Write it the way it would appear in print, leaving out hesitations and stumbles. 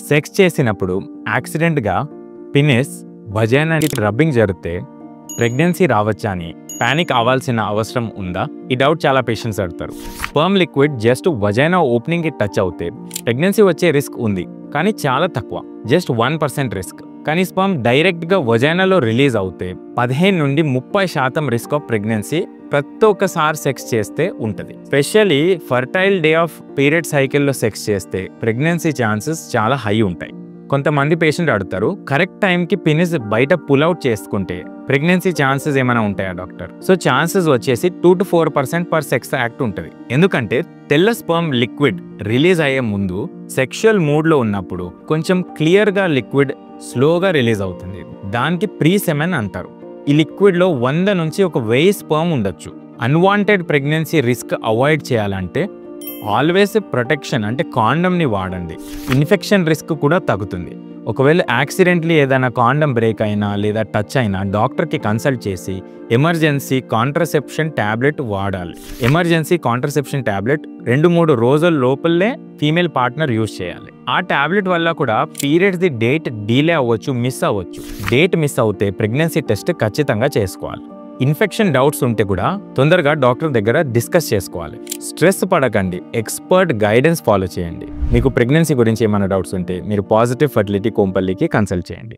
Sex చేసినప్పుడు యాక్సిడెంట్గా penis వజైనాకి rubbing జరిగితే pregnancy రావచ్చా అని పానిక్ అవ్వాల్సిన అవసరం ఉందా? ఈ డౌట్ చాలా పేషెంట్స్ అడుగుతారు. స్పర్మ్ లిక్విడ్ జస్ట్ వజైనా ఓపెనింగ్కి టచ్ అవుతే ప్రెగ్నెన్సీ వచ్చే రిస్క్ ఉంది, కానీ చాలా తక్కువ, జస్ట్ 1% రిస్క్. కానీ స్పర్మ్ డైరెక్ట్గా వజైనాలో రిలీజ్ అవుతే 15 నుండి 30% రిస్క్ ఆఫ్ ప్రెగ్నెన్సీ ప్రతి ఒక్కసారి సెక్స్ చేస్తే ఉంటుంది. Specially fertile day of period సైకిల్లో సెక్స్ చేస్తే ప్రెగ్నెన్సీ ఛాన్సెస్ చాలా హై ఉంటాయి. కొంతమంది పేషెంట్ అడుగుతారు, కరెక్ట్ టైంకి పినిస్ బయట పుల్అవుట్ చేసుకుంటే ప్రెగ్నెన్సీ ఛాన్సెస్ ఏమైనా ఉంటాయా డాక్టర్? సో ఛాన్సెస్ వచ్చేసి 2 to 4% పర్ సెక్స్ యాక్ట్ ఉంటుంది. ఎందుకంటే తెల్ల స్పర్మ్ లిక్విడ్ రిలీజ్ అయ్యే ముందు సెక్షువల్ మూడ్లో ఉన్నప్పుడు కొంచెం క్లియర్గా లిక్విడ్ స్లోగా రిలీజ్ అవుతుంది. దానికి ప్రీ సెమెన్ అంటారు. ఈ లిక్విడ్లో 100 నుంచి 1000 స్పర్మ్ ఉండొచ్చు. అన్వాంటెడ్ ప్రెగ్నెన్సీ రిస్క్ అవాయిడ్ చేయాలంటే ఆల్వేస్ ప్రొటెక్షన్ అంటే కాండమ్ని వాడండి. ఇన్ఫెక్షన్ రిస్క్ కూడా తగ్గుతుంది. ఒకవేళ యాక్సిడెంట్లీ ఏదైనా కాండమ్ బ్రేక్ అయినా లేదా టచ్ అయినా డాక్టర్కి కన్సల్ట్ చేసి ఎమర్జెన్సీ కాంట్రసెప్షన్ ట్యాబ్లెట్ వాడాలి. ఎమర్జెన్సీ కాంట్రసెప్షన్ ట్యాబ్లెట్ 2-3 రోజుల లోపలే ఫీమేల్ పార్ట్నర్ యూజ్ చేయాలి. ఆ ట్యాబ్లెట్ వల్ల కూడా పీరియడ్స్ది డేట్ డిలే అవ్వచ్చు, మిస్ అవ్వచ్చు. డేట్ మిస్ అవుతే ప్రెగ్నెన్సీ టెస్ట్ ఖచ్చితంగా చేసుకోవాలి. ఇన్ఫెక్షన్ డౌట్స్ ఉంటే కూడా తొందరగా డాక్టర్ దగ్గర డిస్కస్ చేసుకోవాలి. స్ట్రెస్ పడకండి, ఎక్స్పర్ట్ గైడెన్స్ ఫాలో చేయండి. మీకు ప్రెగ్నెన్సీ గురించి ఏమైనా డౌట్స్ ఉంటే మీరు పాజిటివ్ ఫర్టిలిటీ కోంపల్లికి కన్సల్ట్ చేయండి.